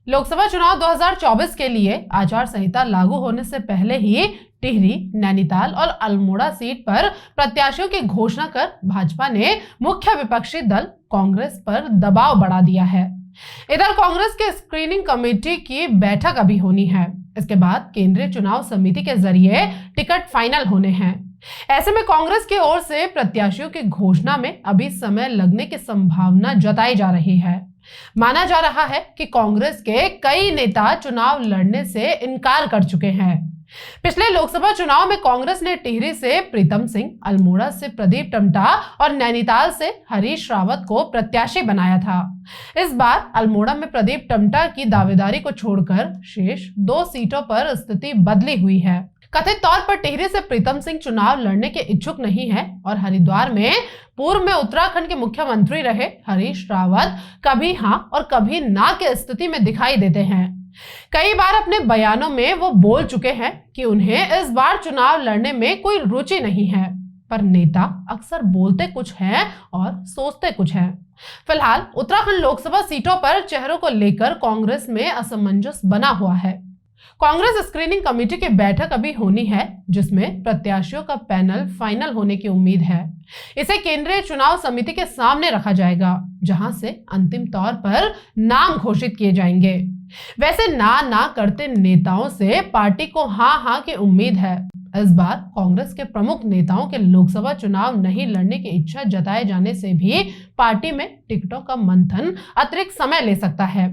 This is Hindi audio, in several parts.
लोकसभा चुनाव 2024 के लिए आचार संहिता लागू होने से पहले ही टिहरी, नैनीताल और अल्मोड़ा सीट पर प्रत्याशियों की घोषणा कर भाजपा ने मुख्य विपक्षी दल कांग्रेस पर दबाव बढ़ा दिया है। इधर कांग्रेस के स्क्रीनिंग कमेटी की बैठक अभी होनी है। इसके बाद केंद्रीय चुनाव समिति के जरिए टिकट फाइनल होने हैं। ऐसे में कांग्रेस की ओर से प्रत्याशियों की घोषणा में अभी समय लगने की संभावना जताई जा रही है। माना जा रहा है कि कांग्रेस के कई नेता चुनाव लड़ने से इनकार कर चुके हैं। पिछले लोकसभा चुनाव में कांग्रेस ने टिहरी से प्रीतम सिंह, अल्मोड़ा से प्रदीप टम्टा और नैनीताल से हरीश रावत को प्रत्याशी बनाया था। इस बार अल्मोड़ा में प्रदीप टम्टा की दावेदारी को छोड़कर शेष 2 सीटों पर स्थिति बदली हुई है। कथित तौर पर टिहरी से प्रीतम सिंह चुनाव लड़ने के इच्छुक नहीं है और हरिद्वार में पूर्व में उत्तराखंड के मुख्यमंत्री रहे हरीश रावत कभी हां और कभी ना की स्थिति में दिखाई देते हैं। कई बार अपने बयानों में वो बोल चुके हैं कि उन्हें इस बार चुनाव लड़ने में कोई रुचि नहीं है, पर नेता अक्सर बोलते कुछ हैं और सोचते कुछ हैं। फिलहाल उत्तराखंड लोकसभा सीटों पर चेहरों को लेकर कांग्रेस में असमंजस बना हुआ है। कांग्रेस स्क्रीनिंग कमेटी की बैठक अभी होनी है, जिसमें प्रत्याशियों का पैनल फाइनल होने की उम्मीद है। इसे केंद्रीय चुनाव समिति के सामने रखा जाएगा, जहां से अंतिम तौर पर नाम घोषित किए जाएंगे। वैसे ना करते नेताओं से पार्टी को हाँ की उम्मीद है। इस बार कांग्रेस के प्रमुख नेताओं के लोकसभा चुनाव नहीं लड़ने की इच्छा जताए जाने से भी पार्टी में टिकटों का मंथन अतिरिक्त समय ले सकता है।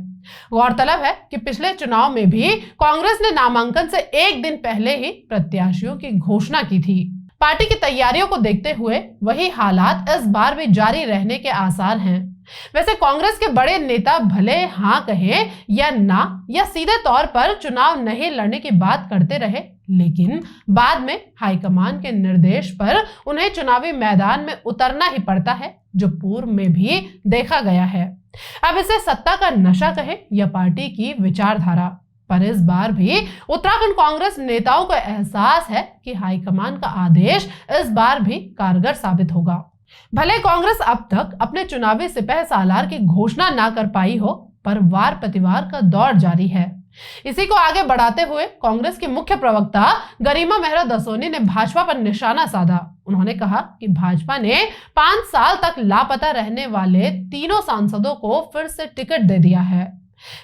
गौरतलब है कि पिछले चुनाव में भी कांग्रेस ने नामांकन से एक दिन पहले ही प्रत्याशियों की घोषणा की थी। पार्टी की तैयारियों को देखते हुए वही हालात इस बार भी जारी रहने के आसार हैं। वैसे कांग्रेस के बड़े नेता भले हाँ कहें या ना या सीधे तौर पर चुनाव नहीं लड़ने की बात करते रहे, लेकिन बाद में हाईकमान के निर्देश पर उन्हें चुनावी मैदान में उतरना ही पड़ता है, जो पूर्व में भी देखा गया है। अब इसे सत्ता का नशा कहे या पार्टी की विचारधारा, पर इस बार भी उत्तराखंड कांग्रेस नेताओं को एहसास है कि हाईकमान का आदेश इस बार भी कारगर साबित होगा। भले कांग्रेस अब तक अपने चुनावी सिपह सालार की घोषणा ना कर पाई हो, पर वार प्रतिवार का दौर जारी है। इसी को आगे बढ़ाते हुए कांग्रेस के मुख्य प्रवक्ता गरिमा मेहरा दसोनी ने भाजपा पर निशाना साधा। उन्होंने कहा कि भाजपा ने 5 साल तक लापता रहने वाले 3 सांसदों को फिर से टिकट दे दिया है।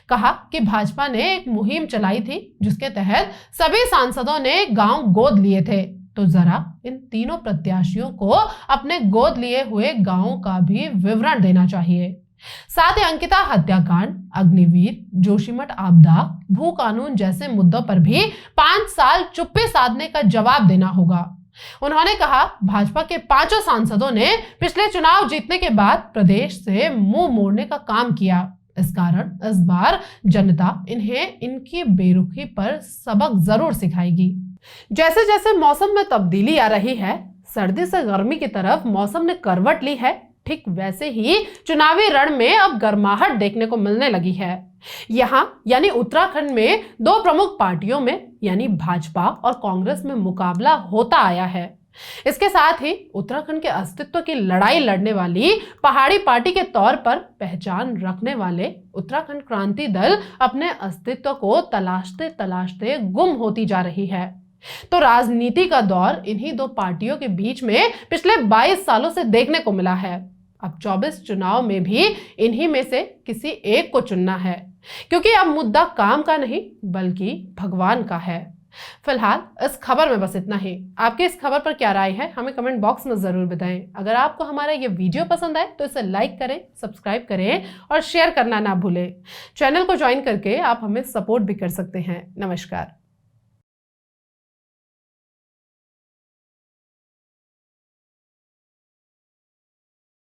कहा कि भाजपा ने एक मुहिम चलाई थी, जिसके तहत सभी सांसदों ने गांव गोद लिए थे। तो जरा इन 3 प्रत्याशियों को अपने गोद लिए हुए गांवों का भी विवरण देना चाहिए। साथ ही अंकिता हत्याकांड, अग्निवीर, जोशीमठ आपदा, भू कानून जैसे मुद्दों पर भी 5 साल चुप्पी साधने का जवाब देना होगा। उन्होंने कहा भाजपा के 5 सांसदों ने पिछले चुनाव जीतने के बाद प्रदेश से मुंह मोड़ने का काम किया। इस कारण इस बार जनता इन्हें इनकी बेरुखी पर सबक जरूर सिखाएगी। जैसे जैसे मौसम में तब्दीली आ रही है, सर्दी से गर्मी की तरफ मौसम ने करवट ली है, ठीक वैसे ही चुनावी रण में अब गर्माहट देखने को मिलने लगी है। यहाँ यानी उत्तराखंड में 2 प्रमुख पार्टियों में यानी भाजपा और कांग्रेस में मुकाबला होता आया है। इसके साथ ही उत्तराखंड के अस्तित्व की लड़ाई लड़ने वाली पहाड़ी पार्टी के तौर पर पहचान रखने वाले उत्तराखंड क्रांति दल अपने अस्तित्व को तलाशते तलाशते गुम होती जा रही है। तो राजनीति का दौर इन्हीं 2 पार्टियों के बीच में पिछले 22 सालों से देखने को मिला है। अब 24 चुनाव में भी इन्हीं में से किसी एक को चुनना है, क्योंकि अब मुद्दा काम का नहीं बल्कि भगवान का है। फिलहाल इस खबर में बस इतना ही। आपके इस खबर पर क्या राय है, हमें कमेंट बॉक्स में जरूर बताएं। अगर आपको हमारा ये वीडियो पसंद आए तो इसे लाइक करें, सब्सक्राइब करें और शेयर करना ना भूलें। चैनल को ज्वाइन करके आप हमें सपोर्ट भी कर सकते हैं। नमस्कार।